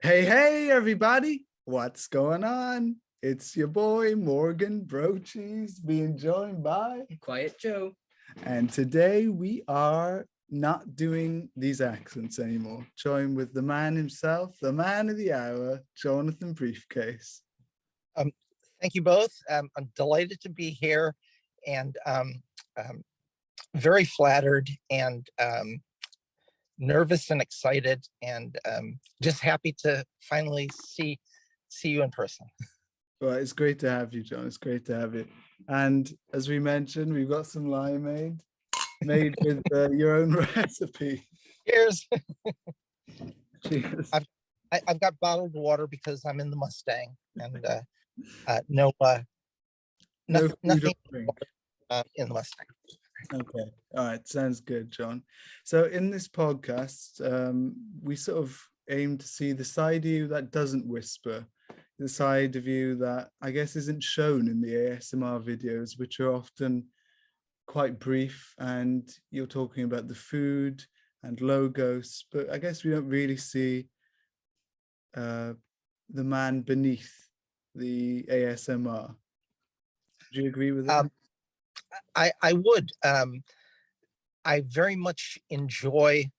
Hey, everybody. What's going on? It's your boy, Morgan Brochies, being joined by Quiet Joe. And today we are not doing these accents anymore. Joined with the man himself, the man of the hour, Jonathan Briefcase. Thank you both. I'm delighted to be here and very flattered and nervous and excited and just happy to finally see you in person. Well, it's great to have you, John. It's great to have you. And as we mentioned, we've got some limeade made with your own recipe. Cheers. Cheers. I've got bottled water because I'm in the Mustang and nothing in the Mustang. Okay. All right. Sounds good, John. So in this podcast, we sort of aim to see the side of you that doesn't whisper, the side of you that I guess isn't shown in the ASMR videos, which are often quite brief, and you're talking about the food and logos, but I guess we don't really see the man beneath the ASMR. Do you agree with that? I would. I very much enjoy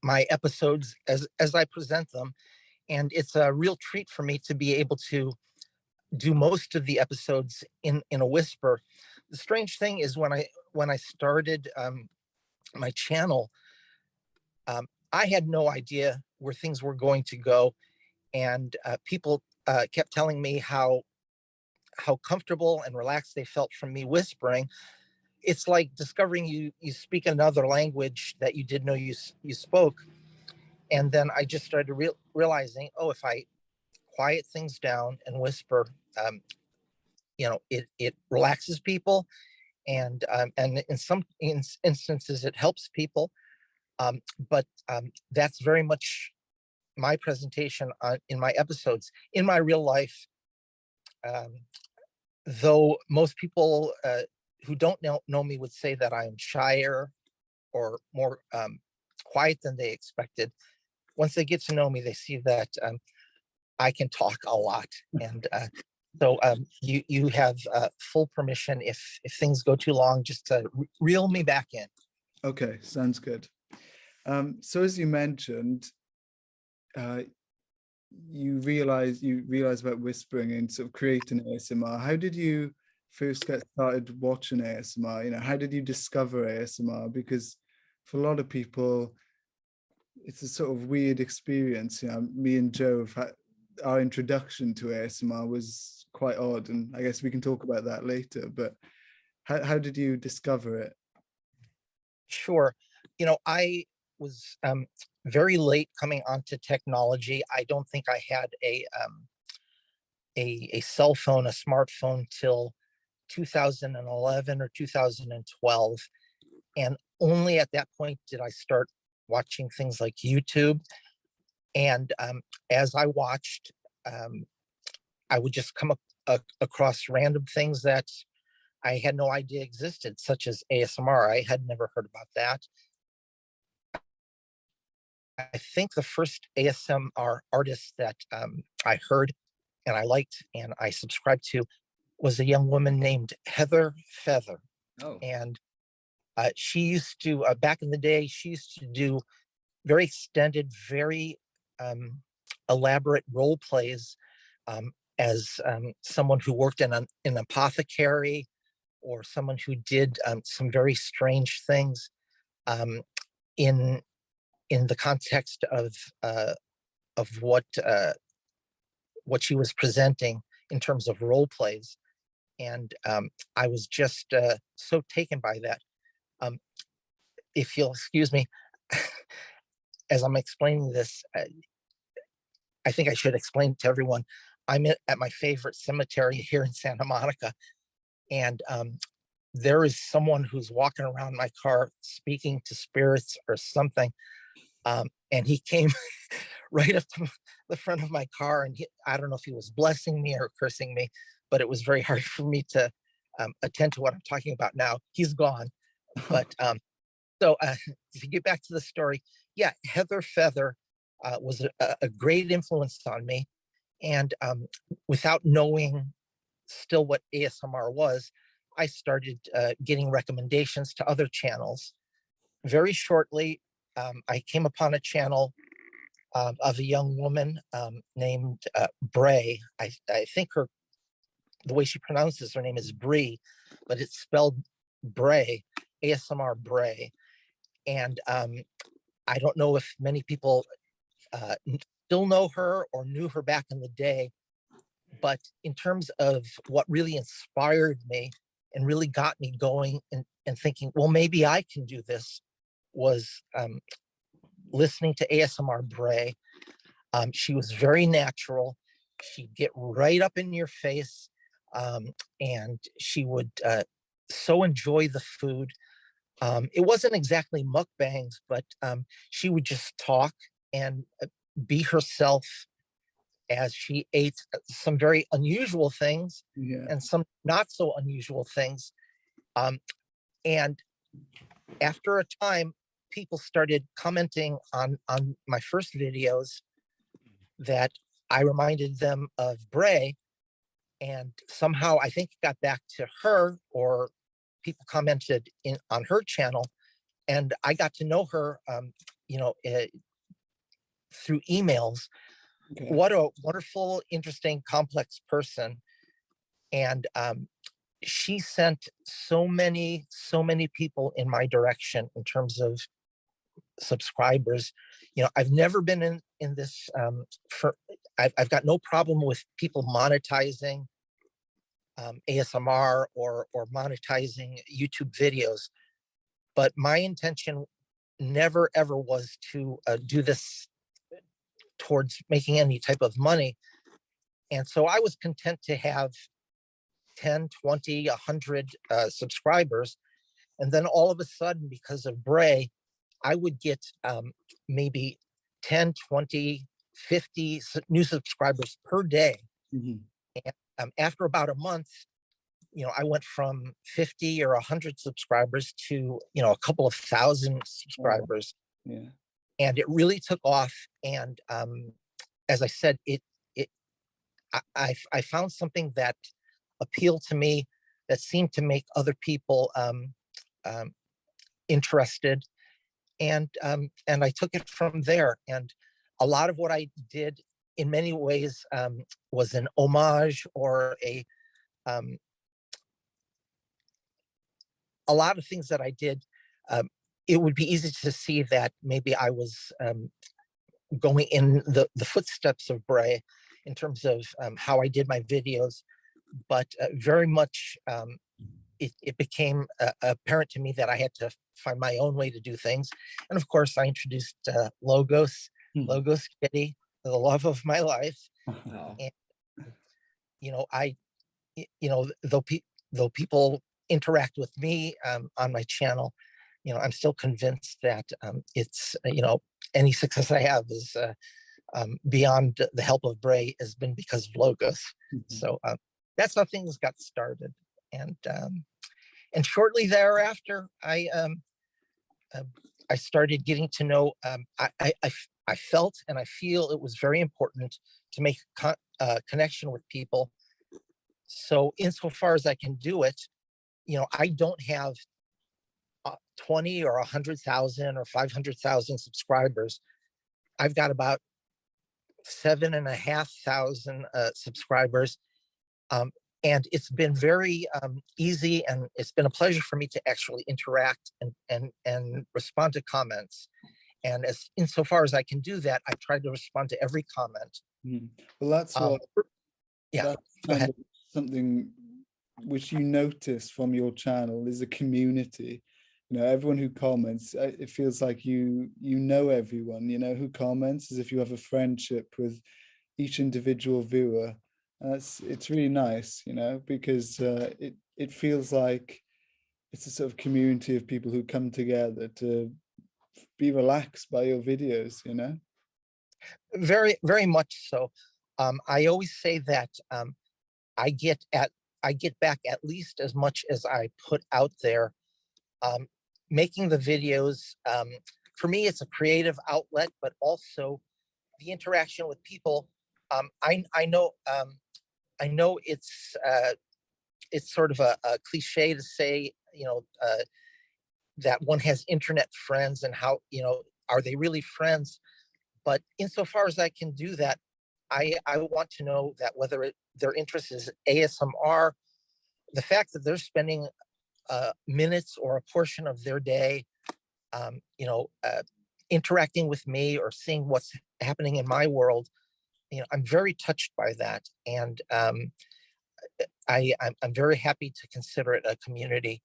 my episodes as I present them, and it's a real treat for me to be able to do most of the episodes in a whisper. The strange thing is when I started my channel, I had no idea where things were going to go, and people kept telling me how comfortable and relaxed they felt from me whispering. It's like discovering you speak another language that you didn't know you spoke. And then I just started realizing, oh, if I quiet things down and whisper, it relaxes people, and in some instances it helps people. But that's very much my presentation in my episodes. In my real life, though most people who don't know me would say that I'm shyer or more quiet than they expected, once they get to know me, they see that I can talk a lot. And so you have full permission if things go too long, just to reel me back in. Okay, sounds good. So as you mentioned, you realize about whispering and sort of creating ASMR. How did you first get started watching ASMR? How did you discover ASMR? Because for a lot of people, it's a sort of weird experience. Me and Joe have had our introduction to ASMR was quite odd, and I guess we can talk about that later. But how did you discover it? Sure. I was very late coming onto technology. I don't think I had a cell phone, a smartphone, till 2011 or 2012, and only at that point did I start watching things like YouTube. And as I watched, I would just come across random things that I had no idea existed, such as ASMR. I had never heard about that. I think the first ASMR artist that I heard and I liked and I subscribed to was a young woman named Heather Feather. Oh. And she used to, back in the day, she used to do very extended, very elaborate role plays as someone who worked in an apothecary, or someone who did some very strange things in the context of what she was presenting in terms of role plays. And I was just so taken by that. If you'll excuse me, as I'm explaining this, I think I should explain to everyone, I'm at my favorite cemetery here in Santa Monica, and there is someone who's walking around my car speaking to spirits or something. And he came right up to the front of my car, and I don't know if he was blessing me or cursing me, but it was very hard for me to attend to what I'm talking about now. He's gone. But so to get back to the story, yeah, Heather Feather was a great influence on me. And without knowing still what ASMR was, I started getting recommendations to other channels. Very shortly, I came upon a channel of a young woman named Bray. I think the way she pronounces her name is Bree, but it's spelled Bray, ASMR Bray. And I don't know if many people still know her or knew her back in the day, but in terms of what really inspired me and really got me going and thinking, well, maybe I can do this, was listening to ASMR Bray. She was very natural. She'd get right up in your face, and she would so enjoy the food. It wasn't exactly mukbangs, but she would just talk and be herself as she ate some very unusual things and some not so unusual things. And after a time, people started commenting on my first videos that I reminded them of Bray. And somehow I think it got back to her, or people commented on her channel, and I got to know her, through emails. Okay. What a wonderful, interesting, complex person. And she sent so many people in my direction in terms of subscribers. I've never been in this I've got no problem with people monetizing ASMR or monetizing YouTube videos, but my intention never ever was to do this towards making any type of money. And so I was content to have 10, 20, 100 subscribers. And then all of a sudden, because of Bray, I would get maybe 10, 20, 50 new subscribers per day. Mm-hmm. And after about a month, I went from 50 or 100 subscribers to, a couple of thousand subscribers. Oh, yeah. And it really took off. And as I said, I found something that appealed to me, that seemed to make other people interested. And I took it from there. And a lot of what I did in many ways was an homage, or a lot of things that I did. It would be easy to see that maybe I was going in the footsteps of Bray in terms of how I did my videos, but very much it became apparent to me that I had to find my own way to do things. And of course, I introduced Logos Kitty, the love of my life. Wow. And though people interact with me on my channel, I'm still convinced that it's any success I have is beyond the help of Bray, has been because of Logos. Mm-hmm. So that's how things got started. And shortly thereafter, I started getting to know. I felt and I feel it was very important to make a connection with people. So insofar as I can do it, I don't have 20 or 100,000 or 500,000 subscribers. I've got about 7,500 subscribers. And it's been very easy, and it's been a pleasure for me to actually interact and respond to comments. And insofar as I can do that, I try to respond to every comment. Mm. Well, that's what. Yeah. That's kind of something which you notice from your channel is a community. Everyone who comments, it feels like you know everyone. Who comments, as if you have a friendship with each individual viewer. It's really nice, because it feels like it's a sort of community of people who come together to be relaxed by your videos. Very, very much so. I always say that I get back at least as much as I put out there. Making the videos, for me, it's a creative outlet, but also the interaction with people. I know it's sort of a cliche to say, that one has internet friends, and how, are they really friends? But insofar as I can do that, I want to know that whether their interest is ASMR, the fact that they're spending minutes or a portion of their day, interacting with me or seeing what's happening in my world, I'm very touched by that. And I'm very happy to consider it a community.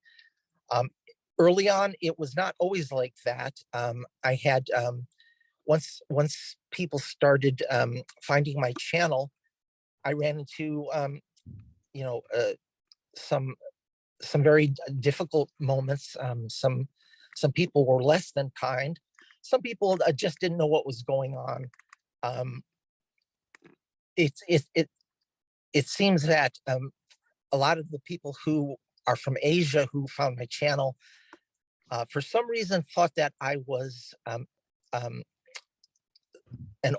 Early on, it was not always like that. I had, once people started finding my channel, I ran into, some very difficult moments. Some people were less than kind. Some people just didn't know what was going on. It seems that a lot of the people who are from Asia who found my channel, for some reason, thought that I was an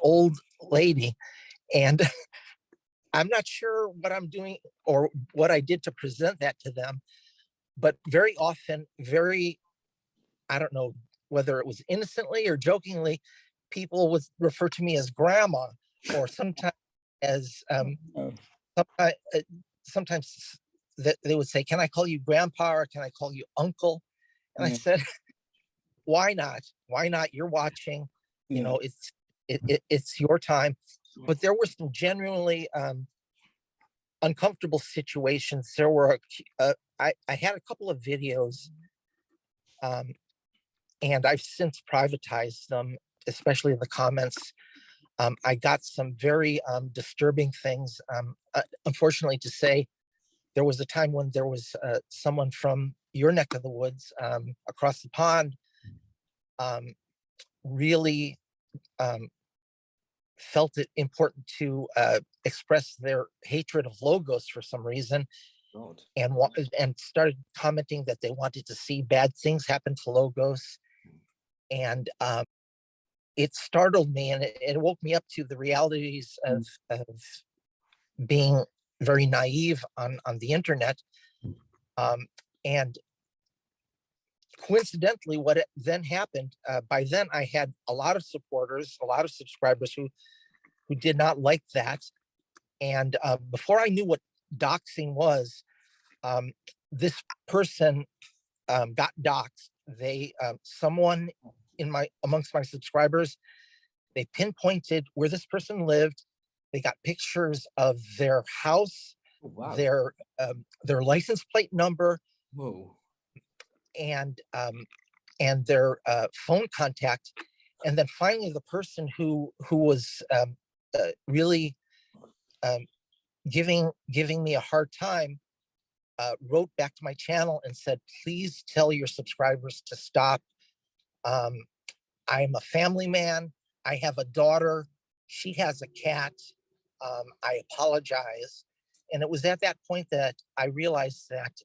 old lady, and I'm not sure what I'm doing or what I did to present that to them, but very often, I don't know whether it was innocently or jokingly, people would refer to me as grandma, or sometimes as sometimes that they would say, "Can I call you grandpa, or can I call you uncle?" And I said, "Why not? Why not? You're watching. It's your time." But there were some genuinely uncomfortable situations. There were I had a couple of videos, and I've since privatized them, especially the comments. I got some very disturbing things. Unfortunately to say, there was a time when there was someone from your neck of the woods, across the pond, really felt it important to express their hatred of logos for some reason, and started commenting that they wanted to see bad things happen to logos. And it startled me, and it woke me up to the realities of being very naive on the internet. And coincidentally, what then happened, by then I had a lot of supporters, a lot of subscribers who did not like that. And before I knew what doxing was, this person got doxed. Someone amongst my subscribers, they pinpointed where this person lived. They got pictures of their house, their license plate number, and their phone contact. And then finally, the person who was really giving me a hard time wrote back to my channel and said, "Please tell your subscribers to stop. I'm a family man. I have a daughter. She has a cat. I apologize." And it was at that point that I realized that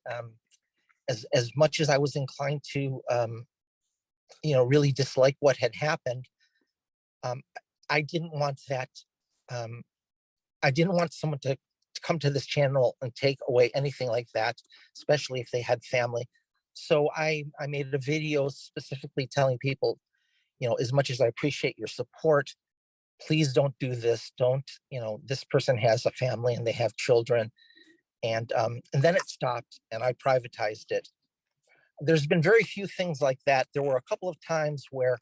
as much as I was inclined to, really dislike what had happened, I didn't want that. I didn't want someone to come to this channel and take away anything like that, especially if they had family. So I made a video specifically telling people, as much as I appreciate your support, please don't do this. Don't, this person has a family and they have children. And then it stopped, and I privatized it. There's been very few things like that. There were a couple of times where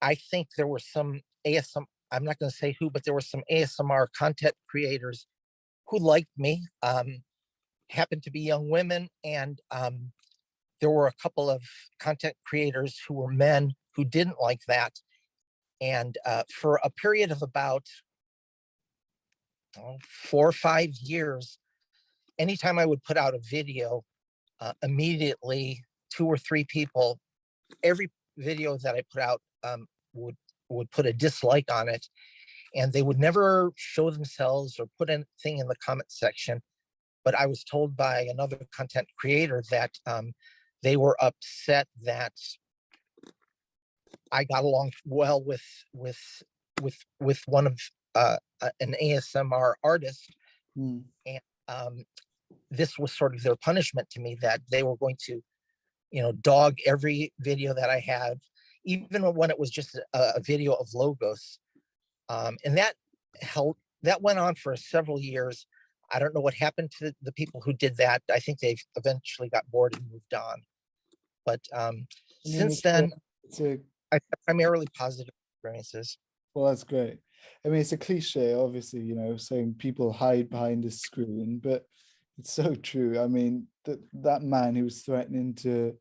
I think there were some ASMR, I'm not going to say who, but there were some ASMR content creators who liked me, happened to be young women. And there were a couple of content creators who were men who didn't like that. And for a period of about 4 or 5 years, anytime I would put out a video, immediately 2 or 3 people, every video that I put out would put a dislike on it, and they would never show themselves or put anything in the comment section. But I was told by another content creator that they were upset that I got along well with with one of an ASMR artist, Mm. and this was sort of their punishment to me, that they were going to, dog every video that I had, even when it was just a video of logos. And that went on for several years. I don't know what happened to the people who did that. I think they've eventually got bored and moved on. But since then, I've had primarily positive experiences. Well, that's great. I mean, it's a cliche, obviously, saying people hide behind a screen, but it's so true. I mean, that man who was threatening to,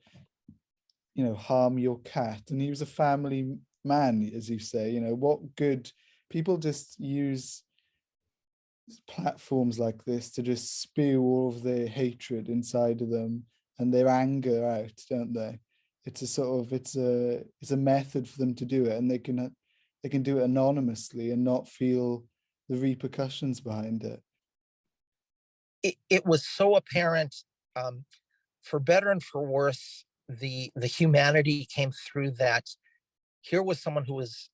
harm your cat, and he was a family man, as you say, what good people just use platforms like this to just spew all of their hatred inside of them and their anger out, don't they? It's a method for them to do it, and they can do it anonymously and not feel the repercussions behind it. It was so apparent, for better and for worse, the humanity came through. That here was someone who was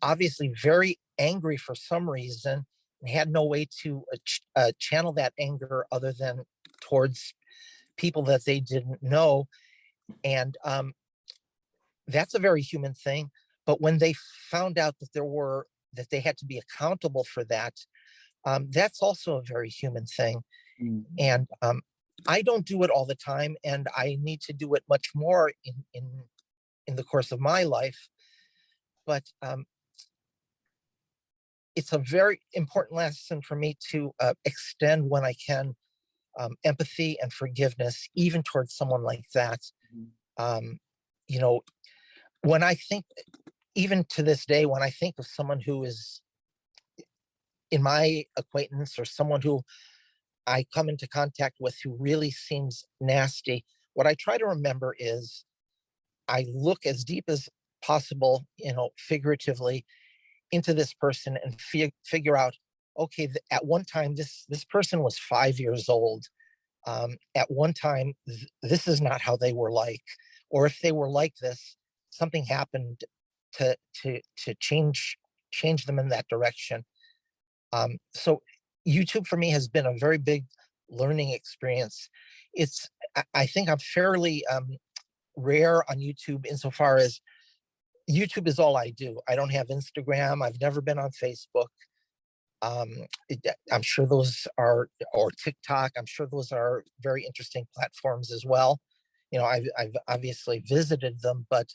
obviously very angry for some reason and had no way to channel that anger other than towards people that they didn't know. And that's a very human thing. But when they found out that they had to be accountable for that, that's also a very human thing. Mm. And I don't do it all the time, and I need to do it much more in the course of my life. But it's a very important lesson for me to extend, when I can, empathy and forgiveness, even towards someone like that. When I think, even to this day, when I think of someone who is in my acquaintance, or someone who I come into contact with who really seems nasty, what I try to remember is I look as deep as possible, figuratively, into this person and figure out, okay, at one time this person was 5 years old. At one time, this is not how they were like, or if they were like this, something happened to change them in that direction. So YouTube for me has been a very big learning experience. I think I'm fairly rare on YouTube, insofar as YouTube is all I do. I don't have Instagram. I've never been on Facebook. I'm sure those are, or TikTok. I'm sure those are very interesting platforms as well. I've obviously visited them, but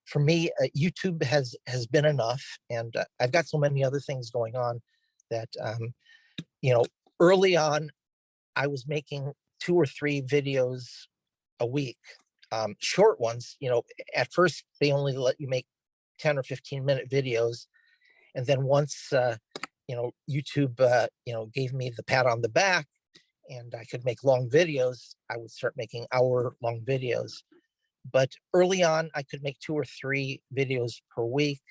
for me, YouTube has been enough, and I've got so many other things going on that early on, I was making 2 or 3 videos a week, short ones. At first they only let you make 10 or 15-minute videos, and then once YouTube gave me the pat on the back and I could make long videos, I would start making hour-long videos. But early on, I could make 2 or 3 videos per week.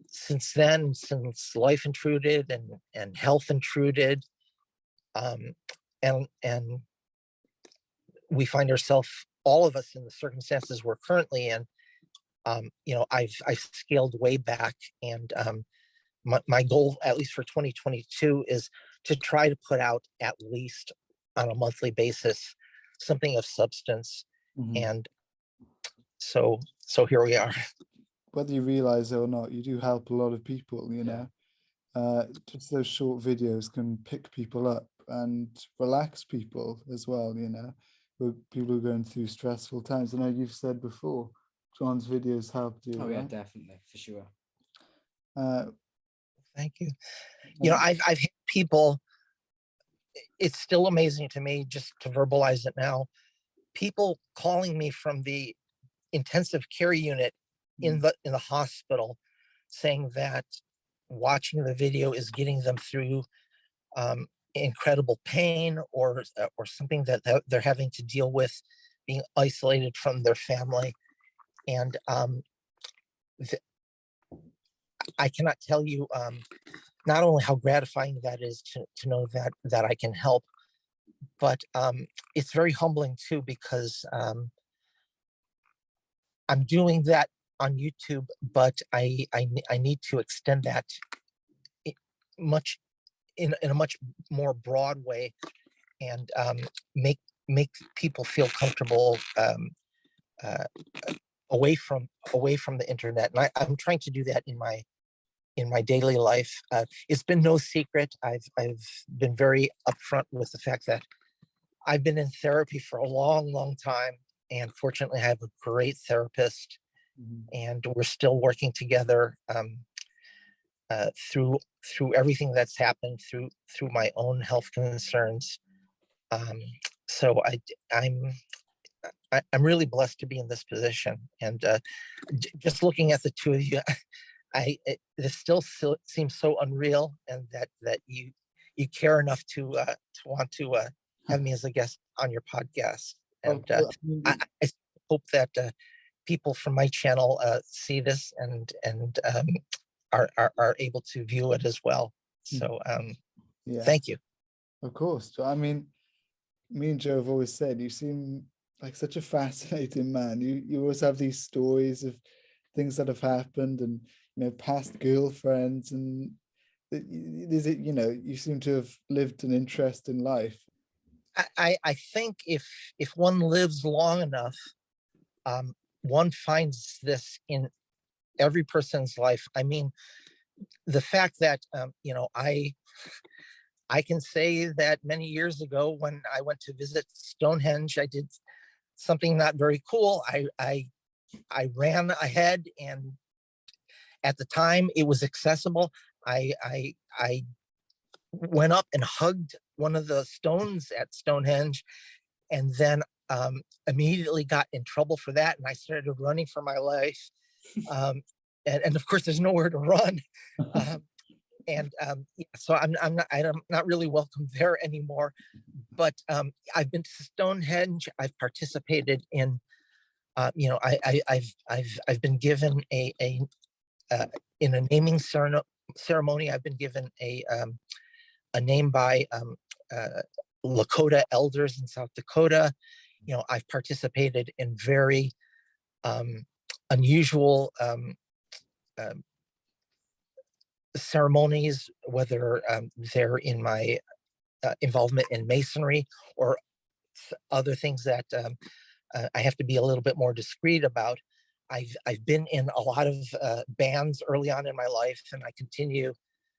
Since then, since life intruded and health intruded, and we find ourselves, all of us, in the circumstances we're currently in, I've scaled way back, and my goal, at least for 2022, is to try to put out, at least on a monthly basis, something of substance. Mm-hmm. And so here we are. Whether you realize it or not, you do help a lot of people, just those short videos can pick people up and relax people as well, people who are going through stressful times. I know you've said before, John's videos helped you. Oh yeah, right? definitely, for sure. Thank you. I've had people, it's still amazing to me just to verbalize it now, people calling me from the intensive care unit in the hospital, saying that watching the video is getting them through incredible pain, or something that they're having to deal with, being isolated from their family. And I cannot tell you not only how gratifying that is to know that I can help, but it's very humbling too, because I'm doing that on YouTube, but I need to extend that i- much in a much more broad way, and make make people feel comfortable uh, away from the internet. And I'm trying to do that in my daily life. It's been no secret. I've been very upfront with the fact that I've been in therapy for a long time, and fortunately, I have a great therapist, Mhm. and we're still working together through everything that's happened through my own health concerns. Um, so I'm really blessed to be in this position, and just looking at the two of you, this still seems so unreal, and that you care enough to want to have me as a guest on your podcast. Of And course, I hope that people from my channel see this and are able to view it as well. So yeah, thank you. of course. I mean, me and Joe have always said you seem like such a fascinating man. You always have these stories of things that have happened, and past girlfriends, and is it you seem to have lived an interesting life. I think if one lives long enough, one finds this in every person's life. I mean, the fact that I can say that many years ago when I went to visit Stonehenge, I did something not very cool. I ran ahead, and at the time it was accessible. I went up and hugged one of the stones at Stonehenge, and then immediately got in trouble for that, and I started running for my life. Um, and of course, there's nowhere to run. Um, and yeah, so I'm not really welcome there anymore. But I've been to Stonehenge. I've participated in I've been given a in a naming ceremony. I've been given a name by Lakota elders in South Dakota. I've participated in very unusual uh, ceremonies, whether they're in my involvement in masonry or other things that I have to be a little bit more discreet about. I've been in a lot of bands early on in my life, and I continue,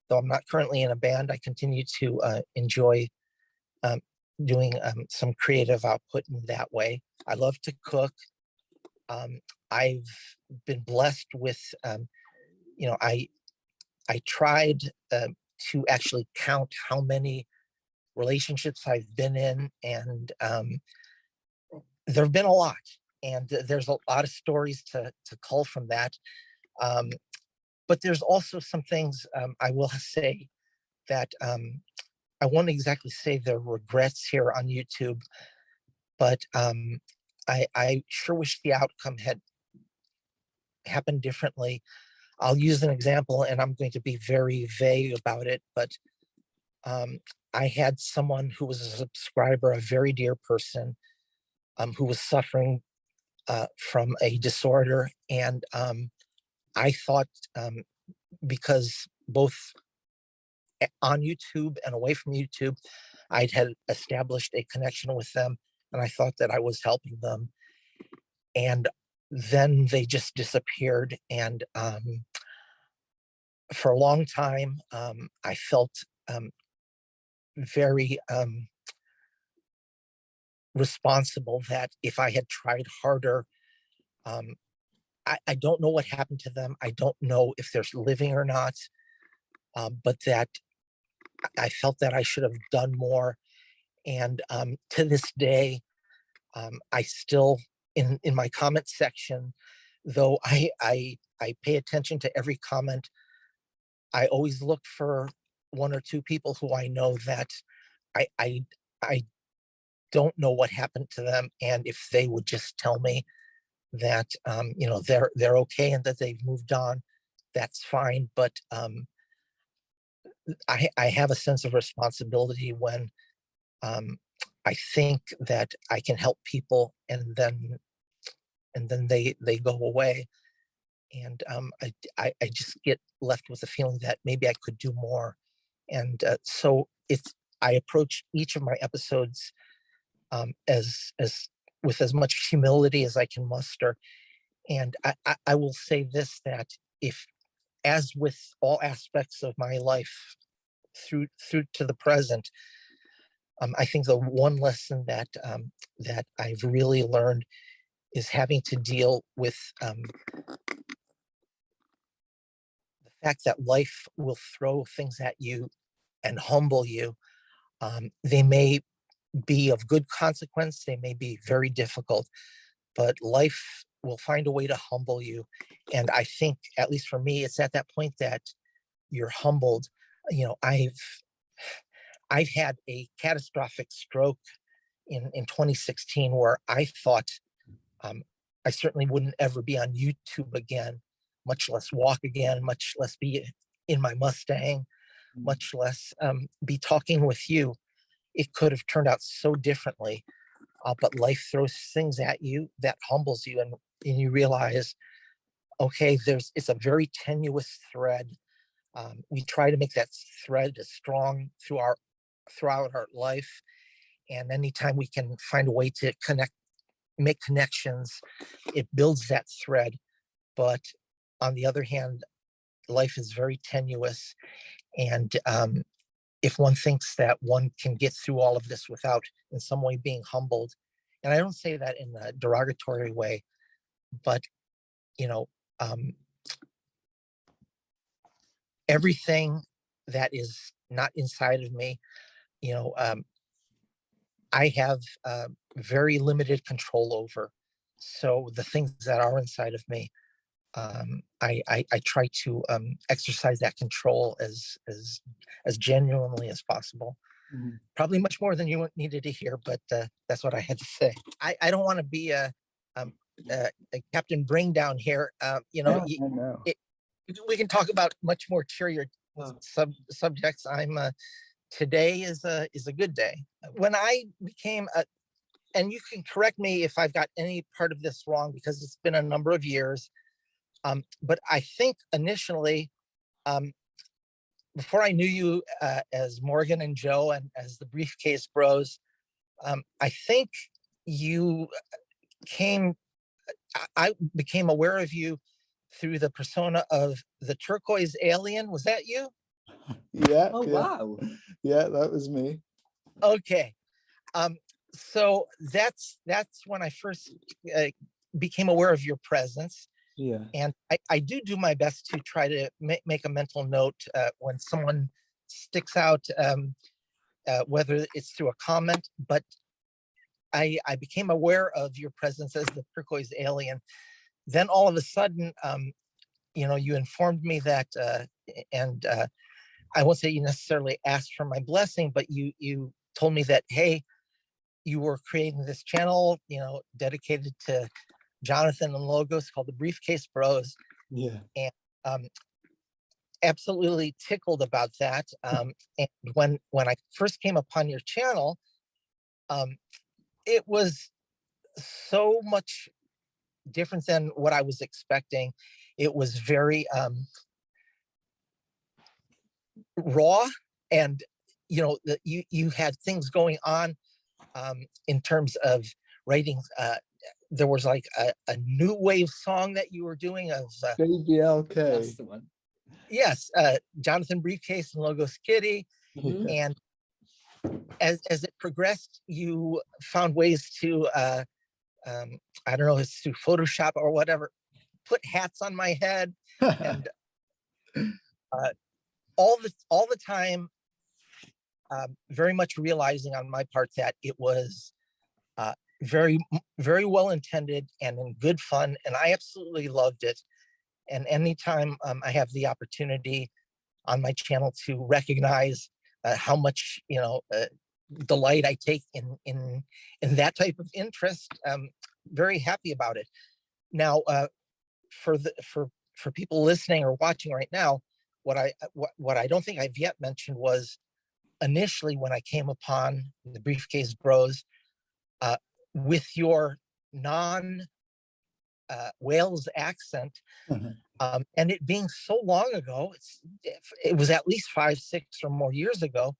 though I'm not currently in a band, I continue to enjoy um, doing some creative output in that way. I love to cook. I've been blessed with, I tried to actually count how many relationships I've been in, and there have been a lot, and there's a lot of stories to cull from that. Um, but there's also some things I will say that I won't exactly say they're regrets here on YouTube, but I sure wish the outcome had happened differently. I'll use an example, and I'm going to be very vague about it, but um, I had someone who was a subscriber, a very dear person, who was suffering from a disorder. And I thought, because both on YouTube and away from YouTube, I'd had established a connection with them, and I thought that I was helping them. And then they just disappeared. And for a long time, I felt very responsible that if I had tried harder, um, I don't know what happened to them. I don't know if they're living or not, but that I felt that I should have done more. And to this day, I still, in my comment section, though I pay attention to every comment, I always look for one or two people who I know that I I I don't know what happened to them, and if they would just tell me that they're okay and that they've moved on, that's fine. But I have a sense of responsibility when um, I think that I can help people, and then they go away. And I just get left with the feeling that maybe I could do more. And so I approach each of my episodes as with as much humility as I can muster. And I will say this, that if, as with all aspects of my life through to the present, I think the one lesson that I've really learned is having to deal with the fact that life will throw things at you and humble you. They may be of good consequence, they may be very difficult, but life will find a way to humble you. And I think, at least for me, it's at that point that you're humbled. You know, I've had a catastrophic stroke in 2016 where I thought I certainly wouldn't ever be on YouTube again, much less walk again, much less be in my Mustang, much less be talking with you. It could have turned out so differently, but life throws things at you that humbles you, and you realize, okay, it's a very tenuous thread. We try to make that thread as strong throughout our life, and anytime we can find a way to make connections, it builds that thread. But on the other hand, life is very tenuous, and if one thinks that one can get through all of this without in some way being humbled, and I don't say that in a derogatory way, but you know, everything that is not inside of me, you know, I have very limited control over. So the things that are inside of me, I try to exercise that control as genuinely as possible. Mhm. Probably much more than you needed to hear, but that's what I had to say. I don't want to be a Captain Bring Down here. You know, I know. we can talk about much more cheerier subjects. Today is a good day. When I became and you can correct me if I've got any part of this wrong because it's been a number of years. But I think initially, before I knew you as Morgan and Joe and as the Briefcase Bros, I think you came, I became aware of you through the persona of the turquoise alien. Was that you? Yeah. Oh, yeah. wow. Yeah, that was me. Okay. So that's when I first became aware of your presence. Yeah. And I do my best to try to make a mental note when someone sticks out, whether it's through a comment, but I became aware of your presence as the turquoise alien. Then all of a sudden, you know, you informed me that, and I won't say you necessarily asked for my blessing, but you told me that, hey, you were creating this channel, you know, dedicated to Jonathan and Logos called the Briefcase Bros. Yeah. And absolutely tickled about that. And when I first came upon your channel, it was so much different than what I was expecting. It was very raw, and you know, you had things going on in terms of writing. There was like a new wave song that you were doing of JBLK. That's the one. yes, Jonathan Briefcase and Logos Kitty. Yeah. And as it progressed, you found ways to I don't know, it's through Photoshop or whatever, put hats on my head, and all the time, very much realizing on my part that it was very well intended and in good fun, and I absolutely loved it. And anytime I have the opportunity on my channel to recognize how much, you know, delight I take in that type of interest, very happy about it. Now, for people listening or watching right now, what I don't think I've yet mentioned was initially when I came upon the Briefcase Bros, with your non Wales accent. Mhm. And it being so long ago, it was at least 5, 6 or more years ago.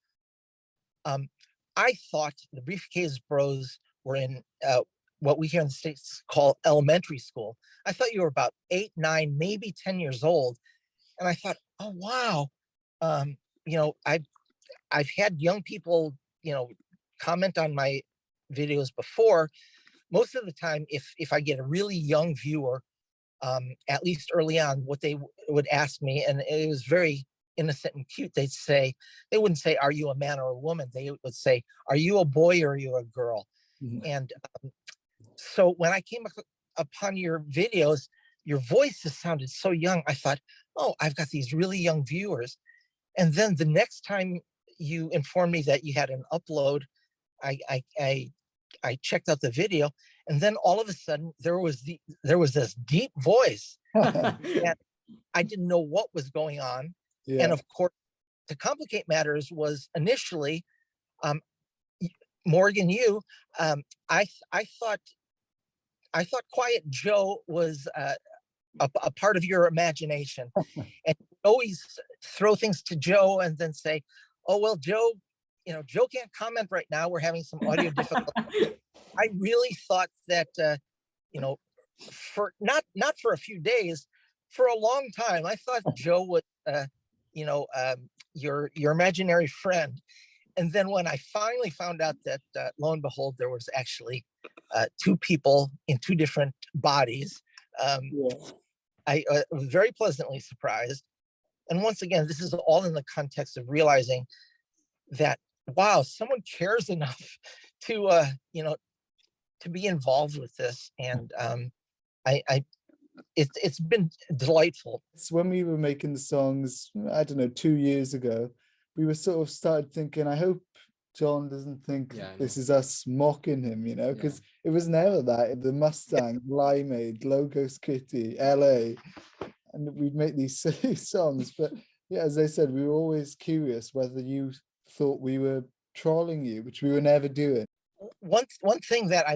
I thought the Briefcase Bros were in what we here in the States call elementary school. I thought you were about 8, 9, maybe 10 years old. And I thought, oh, wow. You know, I've had young people, you know, comment on my videos before. Most of the time, if I get a really young viewer, at least early on, what they would ask me, and it was very innocent and cute, they wouldn't say, are you a man or a woman? They would say, are you a boy or are you a girl? Mhm. And so when I came upon your videos, your voice just sounded so young. I thought, oh, I've got these really young viewers. And then the next time you informed me that you had an upload, I checked out the video, and then all of a sudden there was this deep voice, and I didn't know what was going on. Yeah. And of course, to complicate matters was initially, Morgan, I thought Quiet Joe was a part of your imagination, and you always throw things to Joe and then say, "Oh well, Joe, you know, Joe can't comment right now. We're having some audio difficulties." I really thought that you know, for not for a few days, for a long time, I thought Joe was you know, your imaginary friend. And then when I finally found out that lo and behold, there was actually 2 people in 2 different bodies, Yeah. I was very pleasantly surprised. And once again, this is all in the context of realizing that, wow, someone cares enough to you know, to be involved with this. And I it's been delightful. It's when we were making the songs, I don't know, 2 years ago, we were sort of started thinking, I hope John doesn't think Yeah, I this know. is us mocking him, you know, because it was never that. The Mustang, Limeade, Logos Kitty, LA, and we'd make these silly songs. But yeah, as I said, we were always curious whether you thought we were trolling you, which we were never doing. One thing that I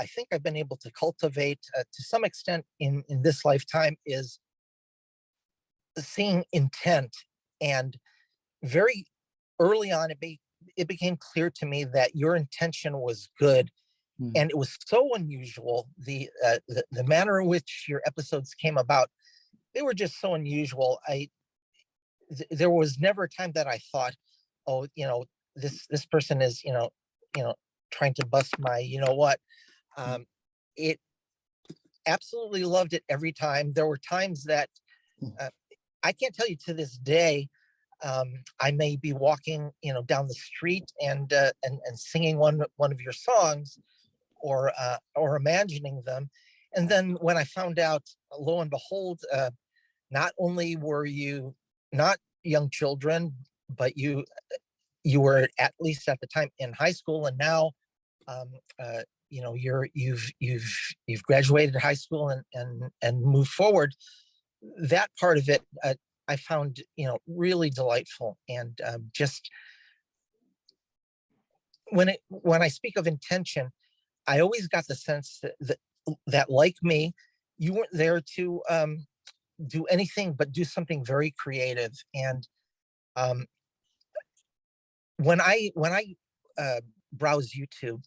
think I've been able to cultivate to some extent in this lifetime is seeing intent. And very early on, it became clear to me that your intention was good, Mm. and it was so unusual. The manner in which your episodes came about, they were just so unusual. There was never a time that I thought, oh, you know, this person is, you know, trying to bust my, you know what. It absolutely loved it every time. There were times that I can't tell you to this day. I may be walking, you know, down the street and singing one of your songs, or imagining them, and then when I found out, lo and behold, not only were you not young children, but you were, at least at the time, in high school, and now you know, you've graduated high school and moved forward. That part of it, I found, you know, really delightful. And just when I speak of intention, I always got the sense that like me, you weren't there to do anything but do something very creative. And um, when I browse YouTube,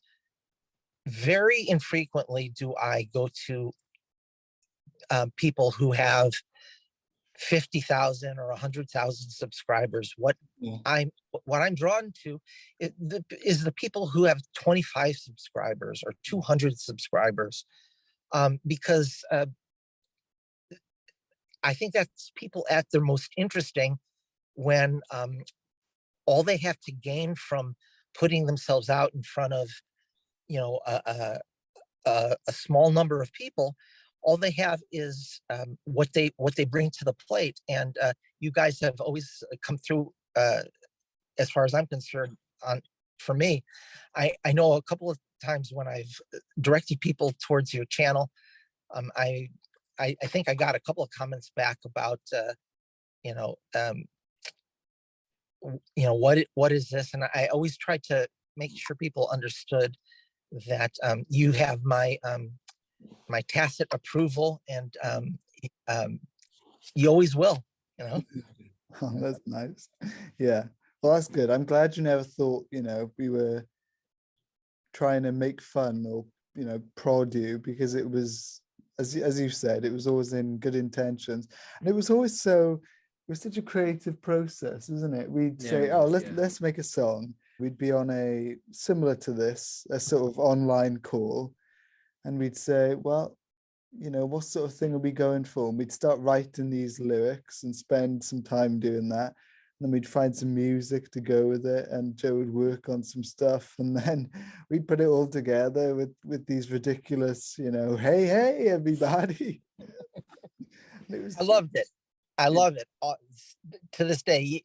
very infrequently do I go to people who have 50,000 or 100,000 subscribers. Yeah. I'm drawn to is the people who have 25 subscribers or 200 subscribers, because I think that's people at their most interesting when all they have to gain from putting themselves out in front of, you know, a small number of people, all they have is what they bring to the plate. And you guys have always come through, as far as I'm concerned. For me, I know a couple of times when I've directed people towards your channel, I think I got a couple of comments back about you know, what is this, and I always tried to make sure people understood that you have my my tacit approval, and you always will, you know. Oh, that's nice. Yeah, well, that's good. I'm glad you never thought, we were trying to make fun or, prod you, because it was, as you said, it was always in good intentions, and it was always it was such a creative process, isn't it? We'd say, oh, let's make a song. We'd be on a similar to this, a sort of online call, and we'd say, well, what sort of thing are we going for? And we'd start writing these lyrics and spend some time doing that. And then we'd find some music to go with it, and Joe would work on some stuff, and then we'd put it all together with these ridiculous, hey everybody. I loved it. I love it. To this day,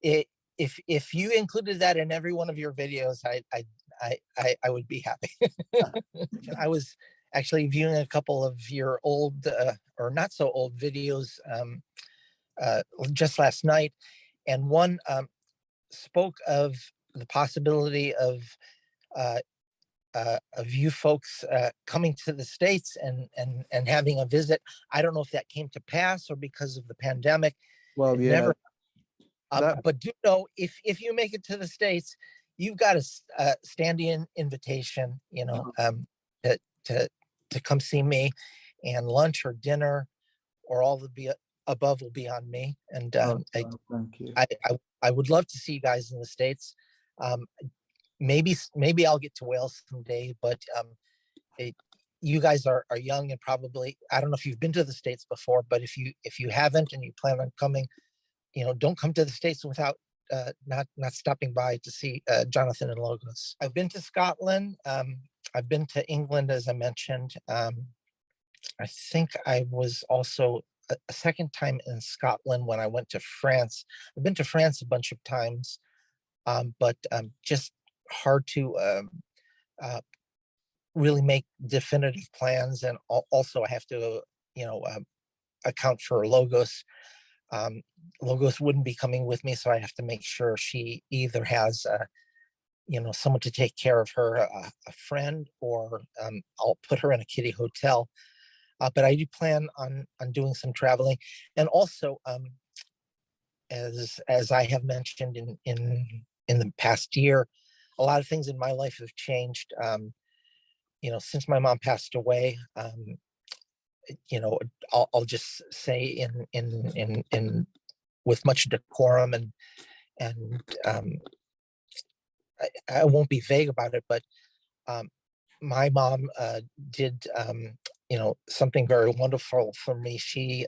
if you included that in every one of your videos, I would be happy. I was actually viewing a couple of your old or not so old videos just last night, and one spoke of the possibility of you folks coming to the States and having a visit. I don't know if that came to pass or because of the pandemic. Well, yeah. Never. But do know, if you make it to the States, you've got a standing invitation, to come see me, and lunch or dinner or all the above will be on me. And thank you. I would love to see you guys in the States. Maybe I'll get to Wales someday, but you guys are young, and probably, I don't know if you've been to the States before, but if you haven't and you plan on coming, don't come to the States without not stopping by to see Jonathan and Logos. I've been to Scotland. I've been to England, as I mentioned. I think I was also a second time in Scotland when I went to France. I've been to France a bunch of times, but just hard to really make definitive plans. And also I have to, account for Logos. Logos wouldn't be coming with me, so I have to make sure she either has someone to take care of her, a friend, or I'll put her in a kiddie hotel. But I do plan on doing some traveling, and also as I have mentioned in the past year, a lot of things in my life have changed. Since my mom passed away. I'll just say in with much decorum, and I won't be vague about it, but my mom did something very wonderful for me. She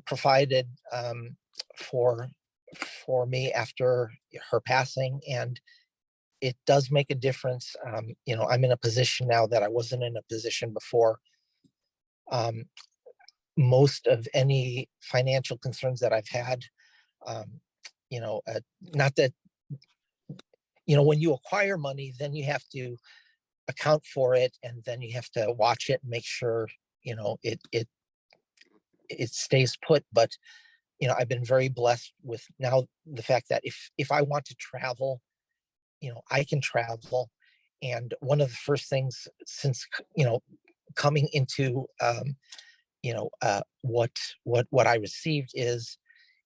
provided for me after her passing, and it does make a difference. I'm in a position now that I wasn't in a position before. Most of any financial concerns that I've had, not that, when you acquire money, then you have to account for it, and then you have to watch it and make sure, it stays put. But, I've been very blessed with now the fact that if I want to travel, I can travel. And one of the first things since, coming into, what I received is,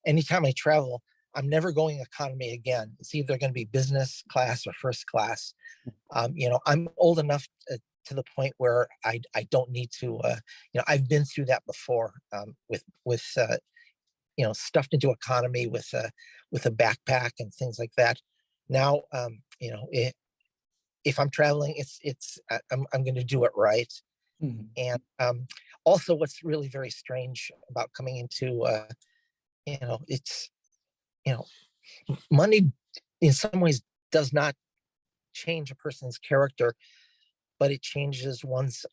anytime I travel, I'm never going economy again. It's either going to be business class or first class. I'm old enough to the point where I don't need to, I've been through that before, with stuffed into economy with a backpack and things like that. Now, if I'm traveling, I'm going to do it right. Mm-hmm. And also, what's really very strange about coming into, it's, money in some ways does not change a person's character, but it changes one's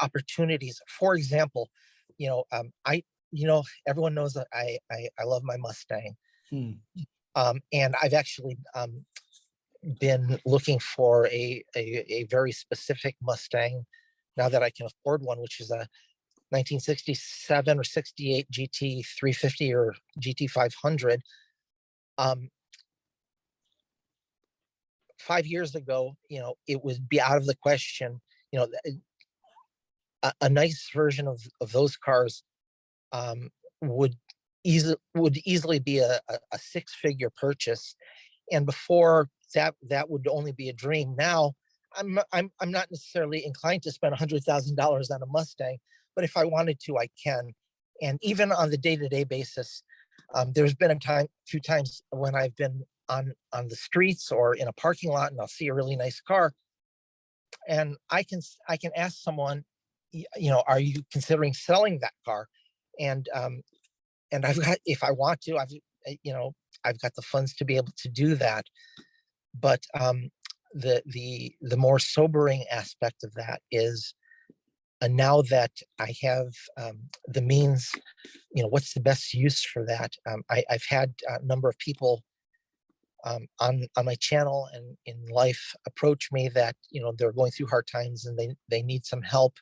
opportunities. For example, everyone knows that I love my Mustang. And I've actually been looking for a very specific Mustang now that I can afford one, which is a 1967 or 68 GT 350 or GT 500. 5 years ago, it would be out of the question. A nice version of those cars um, would easily be a six-figure purchase. And before that would only be a dream. Now I'm not necessarily inclined to spend $100,000 on a Mustang, but if I wanted to, I can. And even on the day-to-day basis, there's been a few times when I've been on the streets or in a parking lot, and I'll see a really nice car, and I can ask someone, are you considering selling that car? And I've got, if I want to, I've got the funds to be able to do that. But the more sobering aspect of that is, now that I have the means, what's the best use for that? I've had a number of people on my channel and in life approach me that they're going through hard times and they need some help,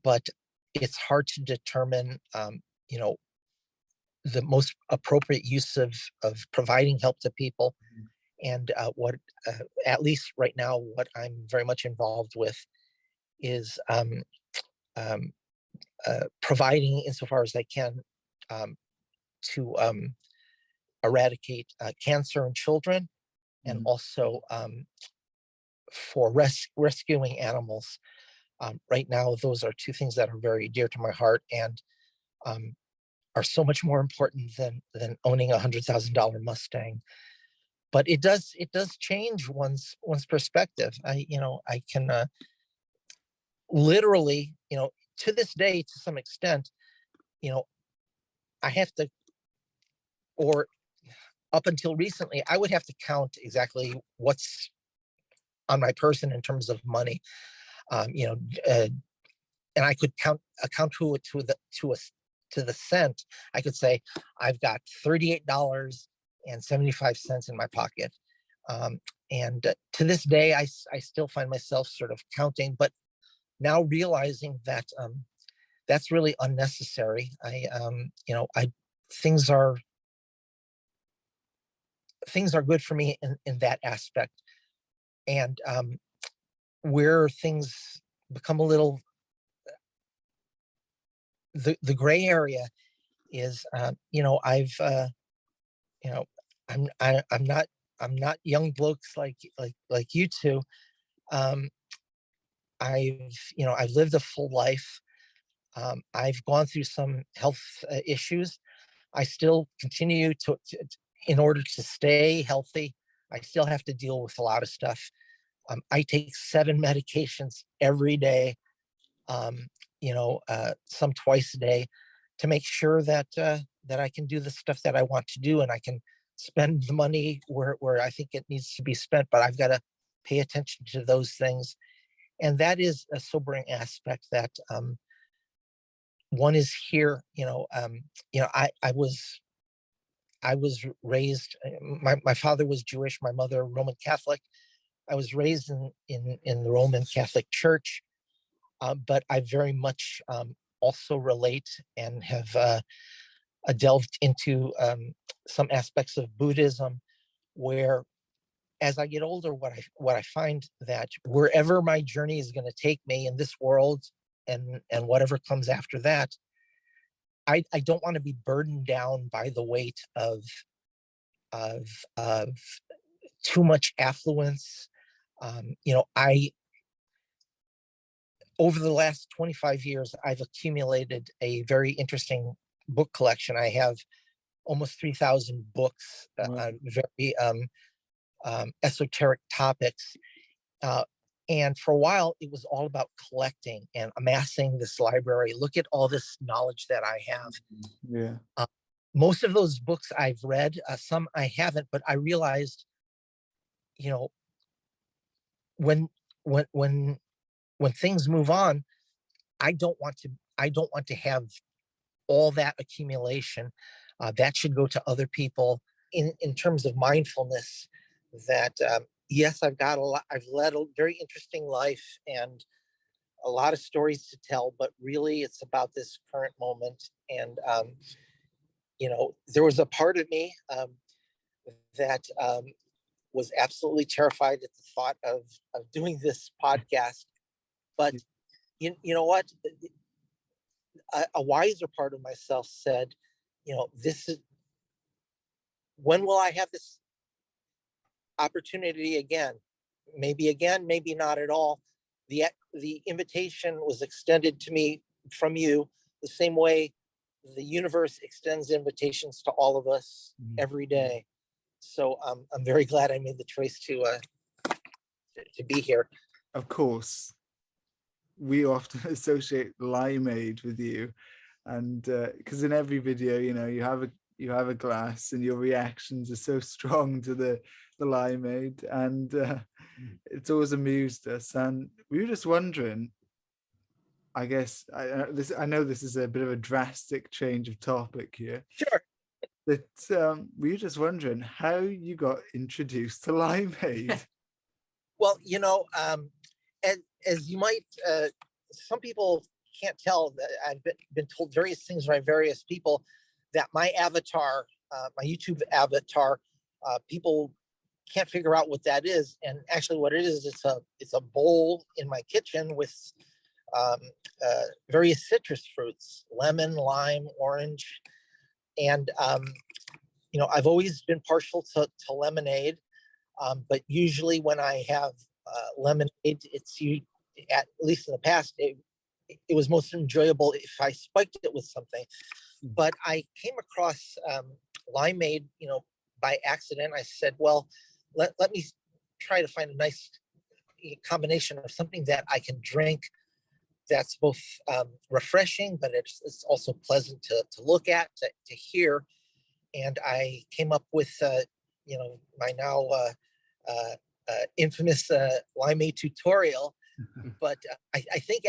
but it's hard to determine the most appropriate use of providing help to people. And what at least right now, what I'm very much involved with is providing, insofar as I can, to eradicate cancer in children, and also for rescuing animals. Right now, those are two things that are very dear to my heart, and are so much more important than owning $100,000 Mustang. But it does change one's perspective. I can literally, to this day, to some extent, I have to, or up until recently, I would have to count exactly what's on my person in terms of money. And I could account to the cent. I could say I've got $38.75 in my pocket. And to this day, I still find myself sort of counting, but now realizing that that's really unnecessary. Things are good for me in that aspect. And where things become a little, the gray area is, I'm not young blokes like you two. I've lived a full life. I've gone through some health issues. I still continue to, in order to stay healthy, I still have to deal with a lot of stuff. I take 7 medications every day, some twice a day, to make sure that I can do the stuff that I want to do, and I can spend the money where I think it needs to be spent. But I've got to pay attention to those things, and that is a sobering aspect that one is here. I was raised. My father was Jewish, my mother Roman Catholic. I was raised in the Roman Catholic Church, but I very much also relate and have delved into some aspects of Buddhism, where, as I get older, what I find that wherever my journey is going to take me in this world, and whatever comes after that, I don't want to be burdened down by the weight of too much affluence. Over the last 25 years, I've accumulated a very interesting book collection. I have almost 3,000 books on very esoteric topics. And for a while, it was all about collecting and amassing this library. Look at all this knowledge that I have. Yeah. Most of those books I've read, some I haven't, but I realized, when things move on, I don't want to have all that accumulation. That should go to other people. In terms of mindfulness, that yes, I've led a very interesting life and a lot of stories to tell, but really it's about this current moment. And there was a part of me that was absolutely terrified at the thought of doing this podcast. But you know what? A wiser part of myself said, this is, when will I have this opportunity again? Maybe not at all. The invitation was extended to me from you the same way the universe extends invitations to all of us every day. So I'm very glad I made the choice to be here. Of course, we often associate limeade with you, and because in every video, you have a glass, and your reactions are so strong to the limeade, and it's always amused us. And we were just wondering, I guess I know this is a bit of a drastic change of topic here. Sure. But we were just wondering how you got introduced to limeade. Well, as you might, some people can't tell that I've been told various things by various people that my avatar, my YouTube avatar, people can't figure out what that is. And actually what it is, it's a bowl in my kitchen with various citrus fruits, lemon, lime, orange. And, I've always been partial to lemonade. But usually when I have lemonade, at least in the past, it was most enjoyable if I spiked it with something. But I came across limeade, by accident. I said, well, let me try to find a nice combination of something that I can drink that's both refreshing, but it's also pleasant to look at, to hear. And I came up with, my now infamous limeade tutorial. But I think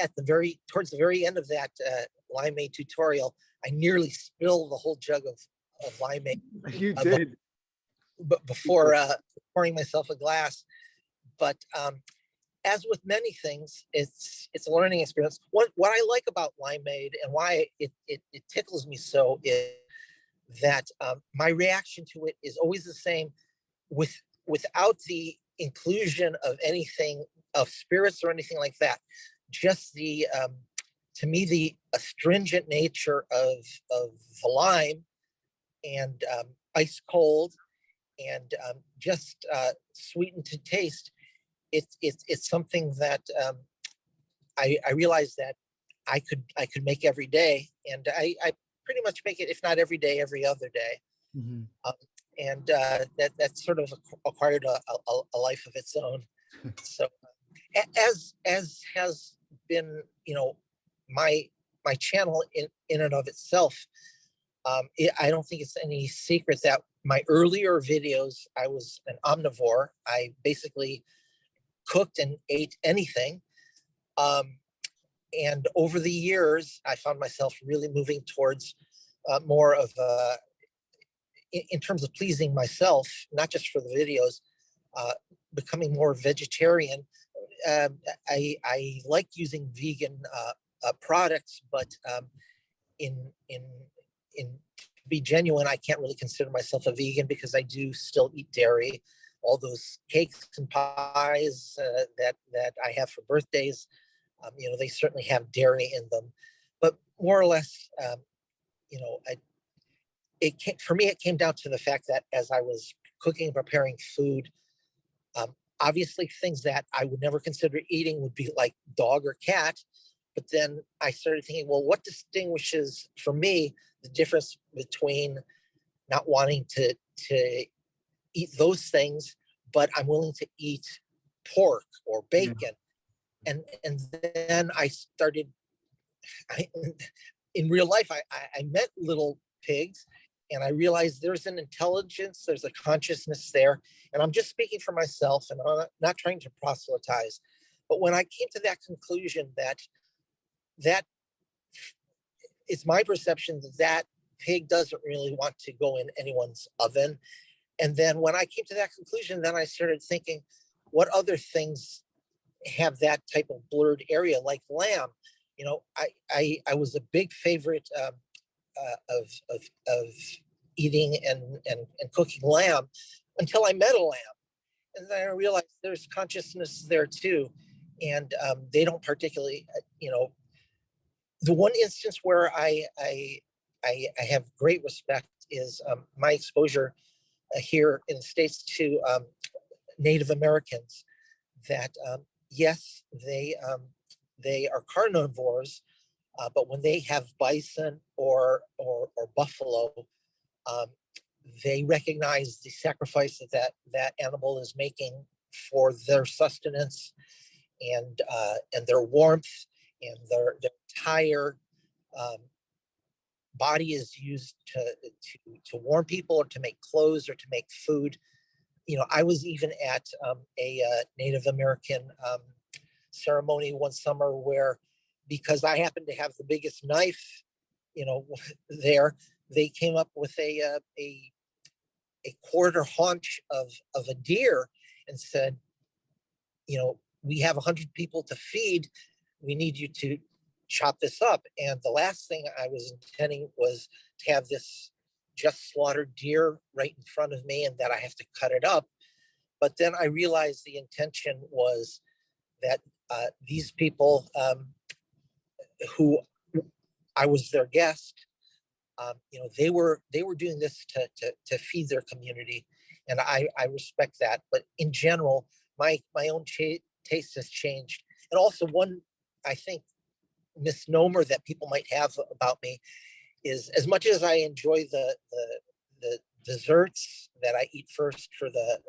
towards the very end of that limeade tutorial, I nearly spilled the whole jug of limeade. You did. But before pouring myself a glass. But as with many things, it's a learning experience. What I like about limeade and why it tickles me so is that my reaction to it is always the same, without the inclusion of anything of spirits or anything like that. Just to me, the astringent nature of the lime, and ice cold, and just sweetened to taste. It's something that I realized that I could make every day, and I pretty much make it, if not every day, every other day. Mm-hmm. And that sort of acquired a life of its own. So as has been, my channel in and of itself, I don't think it's any secret that my earlier videos, I was an omnivore. I basically cooked and ate anything. And over the years, I found myself really moving towards more of in terms of pleasing myself, not just for the videos, becoming more vegetarian. I like using vegan products, but in to be genuine, I can't really consider myself a vegan because I do still eat dairy. All those cakes and pies that I have for birthdays, they certainly have dairy in them. But more or less, for me, it came down to the fact that as I was cooking and preparing food, obviously things that I would never consider eating would be like dog or cat. But then I started thinking, well, what distinguishes for me the difference between not wanting to eat those things, but I'm willing to eat pork or bacon. Yeah. And then I started, in real life, I met little pigs, and I realized there's an intelligence, there's a consciousness there. And I'm just speaking for myself, and I'm not trying to proselytize. But when I came to that conclusion that it's my perception that pig doesn't really want to go in anyone's oven. And then when I came to that conclusion, then I started thinking, what other things have that type of blurred area, like lamb? I was a big favorite of eating and cooking lamb until I met a lamb. And then I realized there's consciousness there too. And they don't particularly, the one instance where I have great respect is my exposure here in the States to Native Americans. That yes, they are carnivores, but when they have bison or buffalo, um, they recognize the sacrifice that animal is making for their sustenance and their warmth and their entire body is used to warm people or to make clothes or to make food. I was even at a Native American ceremony one summer where, because I happened to have the biggest knife, there, they came up with a quarter haunch of a deer and said, we have 100 people to feed. We need you to chop this up. And the last thing I was intending was to have this just slaughtered deer right in front of me and that I have to cut it up. But then I realized the intention was that these people who I was their guest, they were doing this to feed their community, and I respect that. But in general, my own taste has changed, and also one, I think, misnomer that people might have about me is, as much as I enjoy the desserts that I eat first for the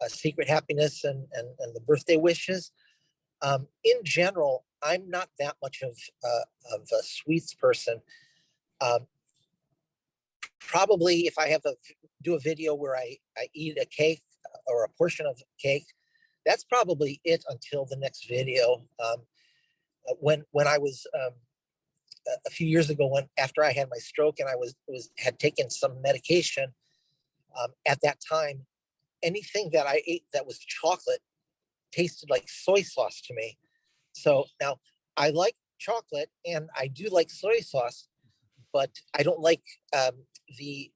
secret happiness and the birthday wishes, in general, I'm not that much of a sweets person. Probably if I do a video where I eat a cake or a portion of a cake, that's probably it until the next video. When I was a few years ago, after I had my stroke and I had taken some medication, at that time, anything that I ate that was chocolate tasted like soy sauce to me. So now I like chocolate and I do like soy sauce, but I don't like the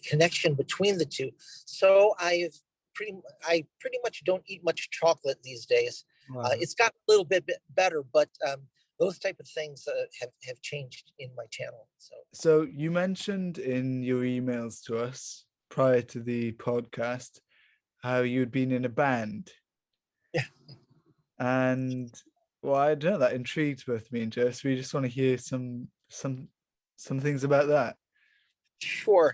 connection between the two. So I pretty much don't eat much chocolate these days. Wow. It's gotten a little bit better, but those type of things have changed in my channel. So you mentioned in your emails to us prior to the podcast how you'd been in a band. Yeah. And well, I don't know, that intrigued both me and Jess. We just want to hear some things about that. Sure.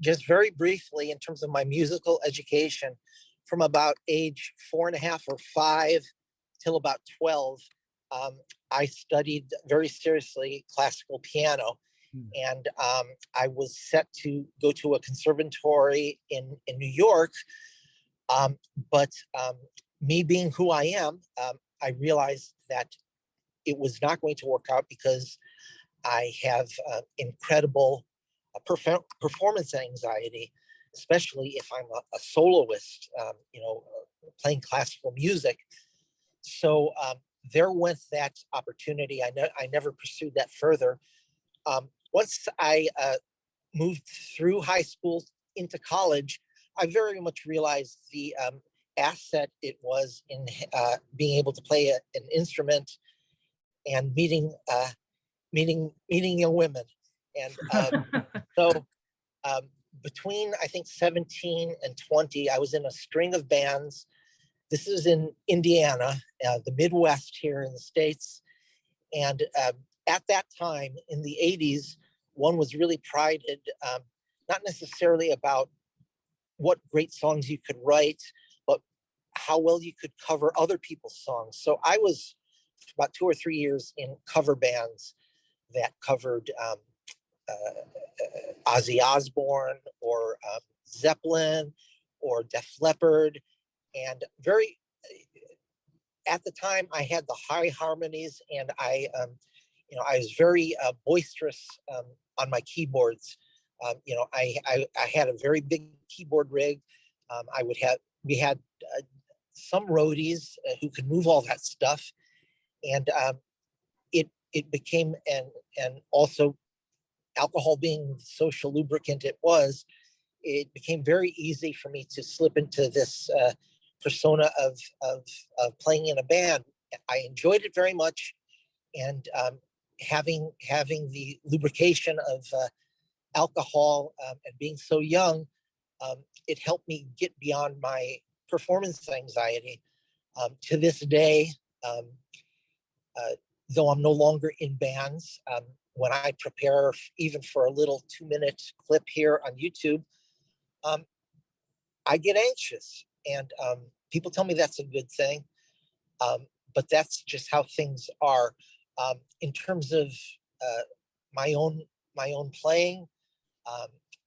Just very briefly, in terms of my musical education, from about age 4.5 or 5 till about 12, I studied very seriously classical piano. And I was set to go to a conservatory in New York. But me being who I am, I realized that it was not going to work out because I have incredible performance anxiety, especially if I'm a soloist, playing classical music. So there went that opportunity. I never pursued that further. Once I moved through high school into college, I very much realized the asset it was in being able to play an instrument and meeting young women. And so between, I think, 17 and 20, I was in a string of bands. This is in Indiana, the Midwest here in the States. And at that time in the 80s, one was really prided, not necessarily about what great songs you could write, but how well you could cover other people's songs. So I was about 2 or 3 years in cover bands that covered Ozzy Osbourne or Zeppelin or Def Leppard. And at the time, I had the high harmonies, and I was very boisterous on my keyboards. I had a very big keyboard rig. We had some roadies who could move all that stuff, and it became and also alcohol being the social lubricant it became very easy for me to slip into this persona of playing in a band. I enjoyed it very much, and having the lubrication of alcohol and being so young, it helped me get beyond my performance anxiety. To this day, though I'm no longer in bands, when I prepare even for a little 2-minute clip here on YouTube, I get anxious, and people tell me that's a good thing, but that's just how things are. In terms of my own playing,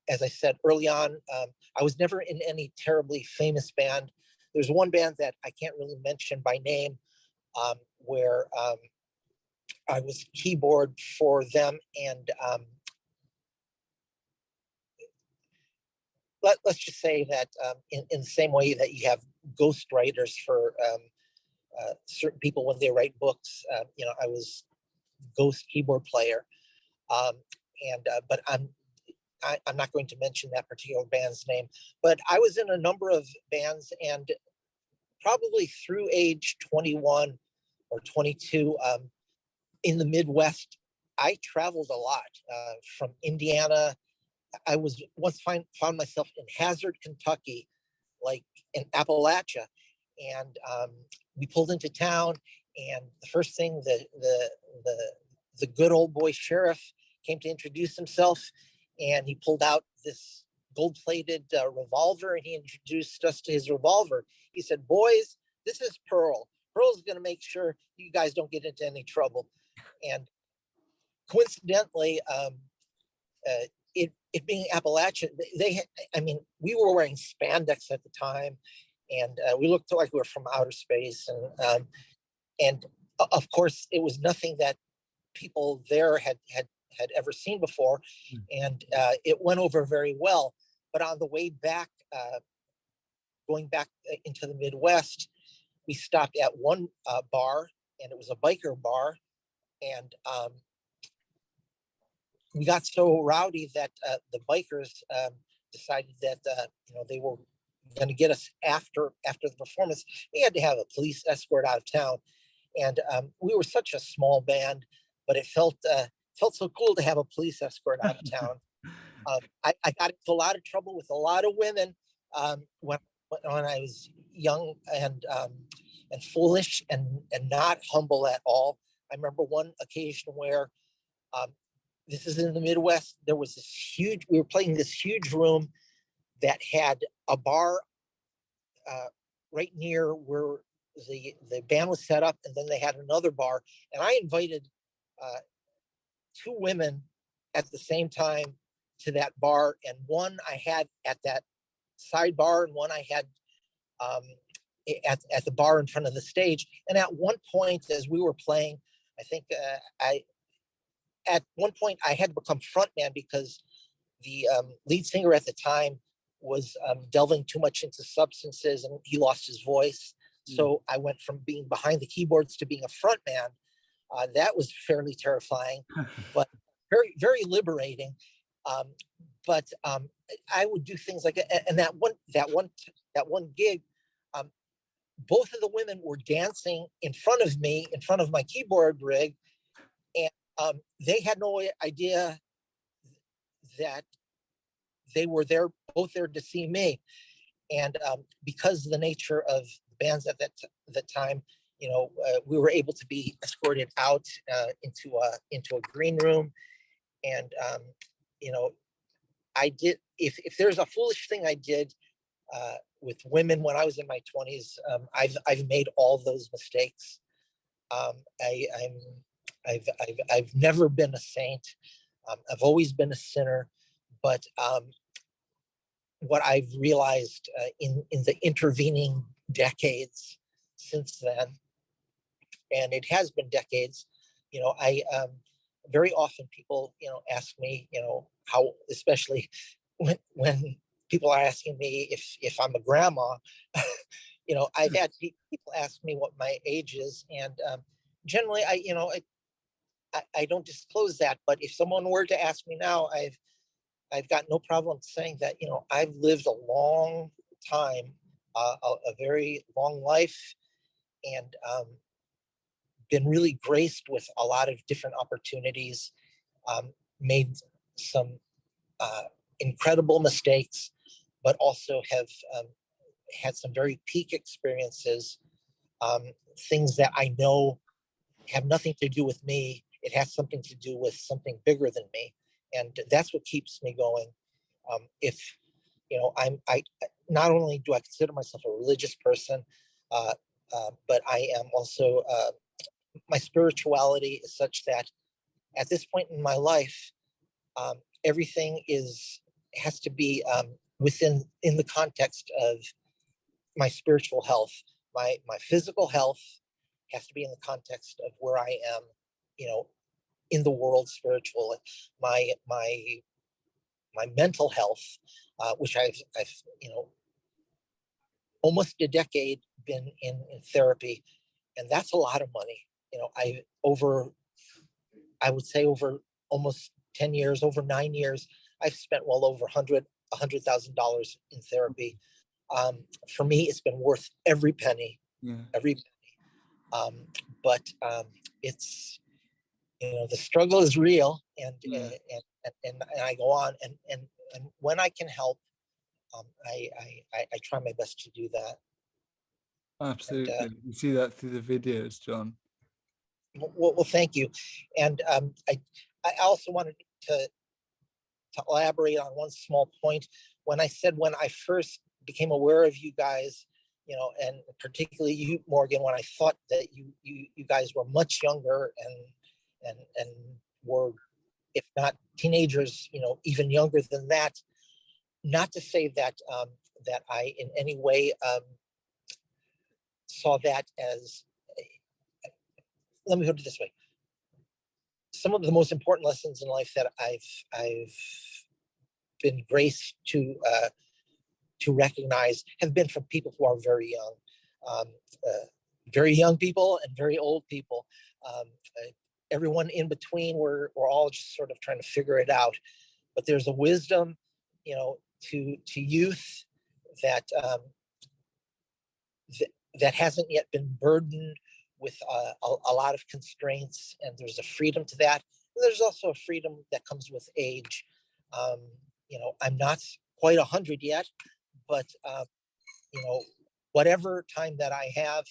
as I said early on, I was never in any terribly famous band. There's one band that I can't really mention by name, where I was keyboard for them, and let's just say that in the same way that you have ghostwriters for certain people when they write books, I was ghost keyboard player, but I'm not going to mention that particular band's name. But I was in a number of bands, and probably through age 21 or 22, in the Midwest, I traveled a lot, from Indiana. I was once found myself in Hazard, Kentucky, like in Appalachia, and we pulled into town. And the first thing the good old boy sheriff came to introduce himself, and he pulled out this gold-plated revolver, and he introduced us to his revolver. He said, "Boys, this is Pearl. Pearl's going to make sure you guys don't get into any trouble." And coincidentally, it being Appalachian, we were wearing spandex at the time, and we looked like we were from outer space, and of course, it was nothing that people there had ever seen before, and it went over very well. But on the way back, going back into the Midwest, we stopped at one bar, and it was a biker bar, and we got so rowdy that the bikers decided that they were going to get us after the performance. We had to have a police escort out of town, and we were such a small band, but it felt so cool to have a police escort out of town. I got into a lot of trouble with a lot of women when I was young and foolish and not humble at all. I remember one occasion where this is in the Midwest. There was we were playing this huge room that had a bar right near where the band was set up, and then they had another bar. And I invited 2 women at the same time to that bar, and one I had at that side bar, and one I had at the bar in front of the stage. And at one point, as we were playing, I think at one point I had to become frontman because the lead singer at the time was delving too much into substances, and he lost his voice. So I went from being behind the keyboards to being a frontman. That was fairly terrifying, but very, very liberating. But I would do things like, and that one gig, both of the women were dancing in front of me, in front of my keyboard rig, and they had no idea that they were both there to see me. And because of the nature of bands at that time, we were able to be escorted out into a green room. And I did, if there's a foolish thing I did with women when I was in my 20s, I've made all those mistakes. I've never been a saint. I've always been a sinner. But what I've realized in the intervening decades since then, and it has been decades, I very often people ask me, how, especially when people are asking me if I'm a grandma, I've had people ask me what my age is, and generally I don't disclose that, but if someone were to ask me now, I've got no problem saying that, I've lived a long time, a very long life, and been really graced with a lot of different opportunities, made some incredible mistakes, but also have had some very peak experiences, things that I know have nothing to do with me. It has something to do with something bigger than me. And that's what keeps me going. If, I not only do I consider myself a religious person, but I am also, my spirituality is such that at this point in my life, everything has to be in the context of my spiritual health. My physical health has to be in the context of where I am, in the world spiritually. My mental health, which I've almost a decade been in therapy, and that's a lot of money. I would say over almost 10 years, over 9 years, I've spent well over $100,000 in therapy. For me, it's been worth every penny, Yeah. every penny. But it's, the struggle is real, and Yeah. and I go on, and when I can help, I try my best to do that. And Absolutely. You see that through the videos, John. well, thank you. And I also wanted to elaborate on one small point. When I said, when I first became aware of you guys, and particularly you, Morgan, when I thought that you guys were much younger and were, if not teenagers, even younger than that. Not to say that that I in any way saw that as. Let me put it this way: some of the most important lessons in life that I've been graced to recognize have been from people who are very young, um, very young people and very old people. Everyone in between, we're all just sort of trying to figure it out. But there's a wisdom, to youth that that hasn't yet been burdened with a lot of constraints, and there's a freedom to that. And there's also a freedom that comes with age. I'm not quite 100 yet, but whatever time that I have,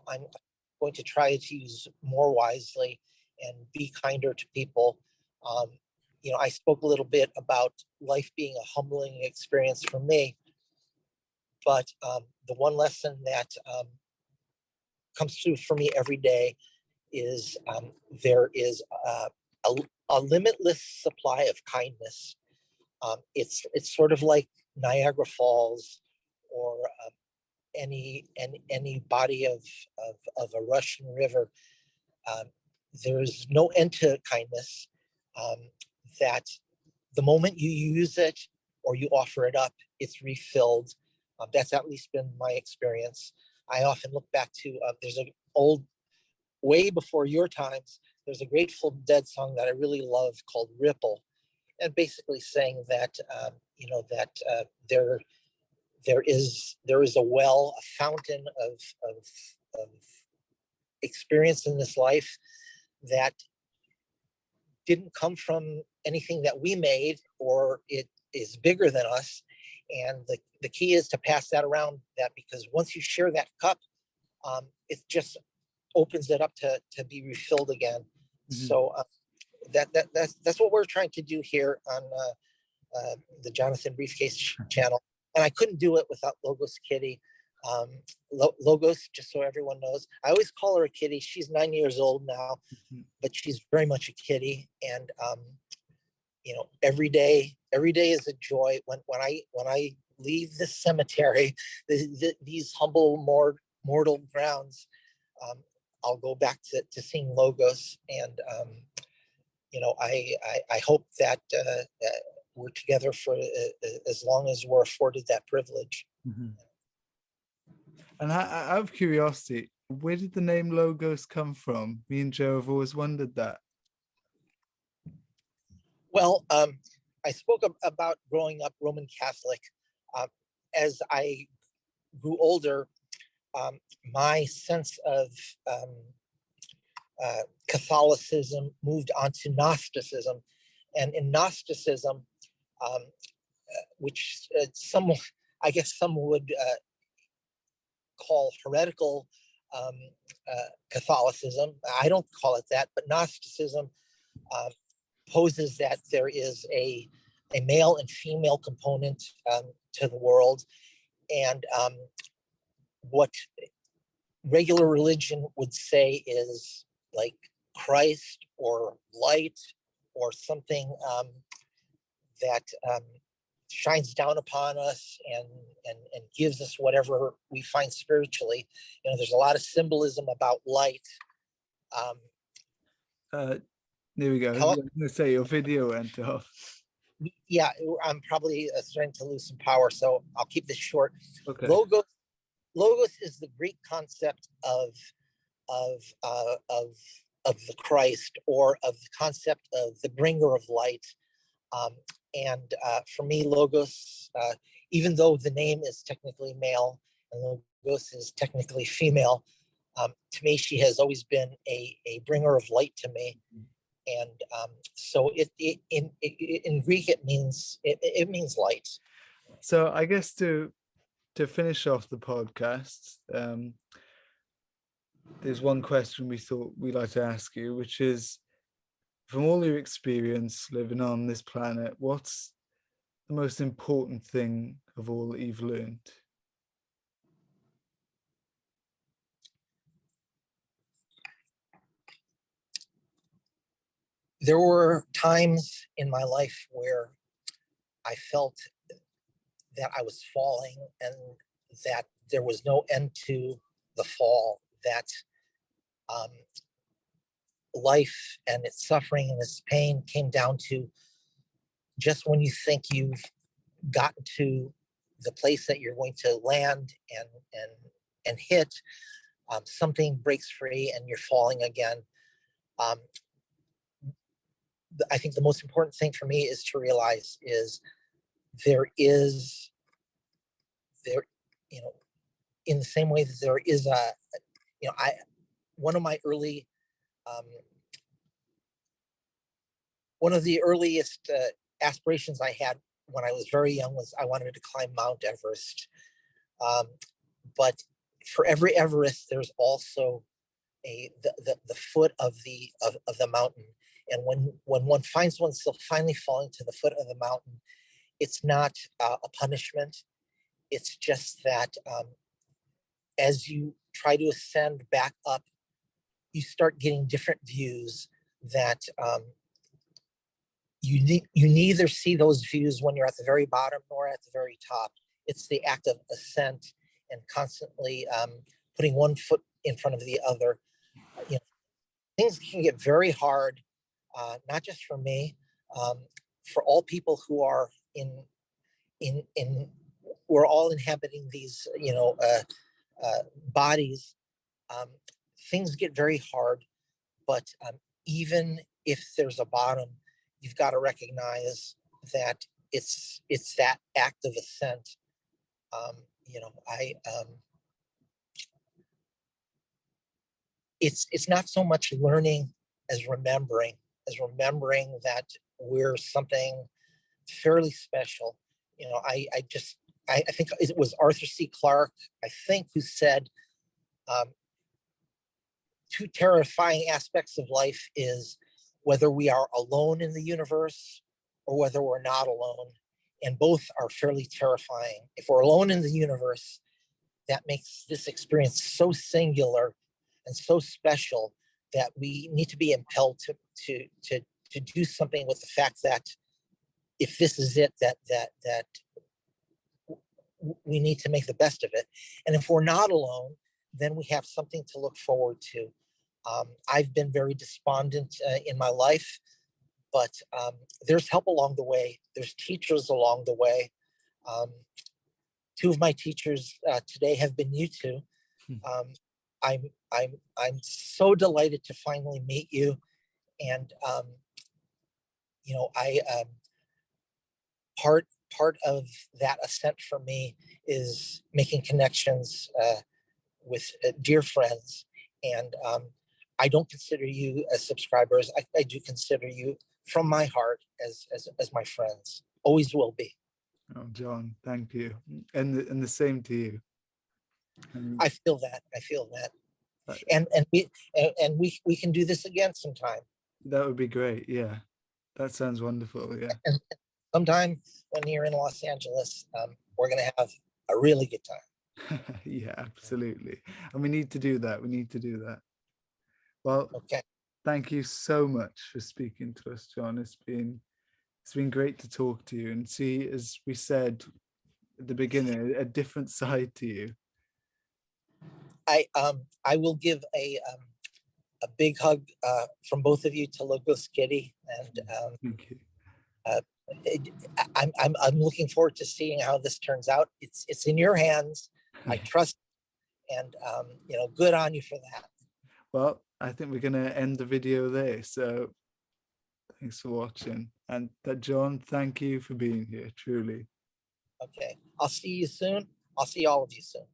I'm going to try to use more wisely and be kinder to people. I spoke a little bit about life being a humbling experience for me, but the one lesson that comes through for me every day is there is a limitless supply of kindness. It's sort of like Niagara Falls, or any body of a Russian river. Um, there's no end to kindness. Um, that the moment you use it or you offer it up, it's refilled. That's at least been my experience. I often look back to there's an old, way before your times. There's a Grateful Dead song that I really love called "Ripple," and basically saying that that there is a well, a fountain of experience in this life that didn't come from anything that we made, or it is bigger than us. And the key is to pass that around, that because once you share that cup, it just opens it up to be refilled again. Mhm. So that's what we're trying to do here on the Jonathan Briefcase channel. And I couldn't do it without Logos Kitty. Logos, just so everyone knows, I always call her a kitty. She's 9 years old now, Mhm. but she's very much a kitty. And every day is a joy. When I leave the cemetery, these humble mortal grounds, um, I'll go back to seeing Logos, and I hope that we're together for as long as we're afforded that privilege. Mhm. And out of curiosity, where did the name Logos come from? Me and Joe have always wondered that. Well, I spoke about growing up Roman Catholic. As I grew older, my sense of Catholicism moved on to Gnosticism. And in Gnosticism, um, which I guess some would call heretical um, Catholicism. I don't call it that, but Gnosticism poses that there is a male and female component to the world. And what regular religion would say is like Christ or light or something that shines down upon us and gives us whatever we find spiritually. You know, there's a lot of symbolism about light. There we go. I was going to say your video went off. Yeah, I'm probably starting to lose some power, so I'll keep this short. Okay. Logos is the Greek concept of the Christ, or of the concept of the bringer of light. And for me, Logos, even though the name is technically male and Logos is technically female, to me, she has always been a bringer of light to me. And so in Greek, it means light. So I guess to finish off the podcast, there's one question we thought we'd like to ask you, which is, from all your experience living on this planet, what's the most important thing of all that you've learned? There were times in my life where I felt that I was falling and that there was no end to the fall, that life and its suffering and its pain came down to just when you think you've gotten to the place that you're going to land and hit, something breaks free and you're falling again. I think the most important thing for me is to realize is there, you know, in the same way that there is one of the earliest aspirations I had when I was very young was I wanted to climb Mount Everest. But for every Everest, there's also the foot of the mountain. And when one finds oneself finally falling to the foot of the mountain, it's not a punishment. It's just that as you try to ascend back up, you start getting different views that you neither see those views when you're at the very bottom nor at the very top. It's the act of ascent and constantly putting one foot in front of the other. You know, things can get very hard, not just for me, for all people who are we're all inhabiting these, bodies. Things get very hard, but even if there's a bottom, you've got to recognize that it's that act of ascent. It's not so much learning as remembering that we're something fairly special. I think it was Arthur C. Clarke, I think, who said, two terrifying aspects of life is whether we are alone in the universe or whether we're not alone. And both are fairly terrifying. If we're alone in the universe, that makes this experience so singular and so special that we need to be impelled to do something with the fact that if this is it, that we need to make the best of it. And if we're not alone, then we have something to look forward to. I've been very despondent in my life, but there's help along the way. There's teachers along the way. Two of my teachers today have been you two. I'm so delighted to finally meet you, and I part of that ascent for me is making connections with dear friends, and I don't consider you as subscribers. I do consider you from my heart as my friends. Always will be. Oh, John, thank you, and the same to you. I feel that. I feel that. Uh, And we can do this again sometime. That would be great. Yeah, that sounds wonderful. Yeah. And sometime when you're in Los Angeles, we're gonna have a really good time. Yeah, absolutely. And we need to do that. We need to do that. Well, Okay. thank you so much for speaking to us, John. It's been great to talk to you and see, as we said at the beginning, a different side to you. I will give a big hug from both of you to Logos Kitty, and Thank you. I'm looking forward to seeing how this turns out. It's in your hands. I trust, and good on you for that. Well, I think we're going to end the video there. So thanks for watching. And John, thank you for being here, truly. Okay. I'll see you soon. I'll see all of you soon.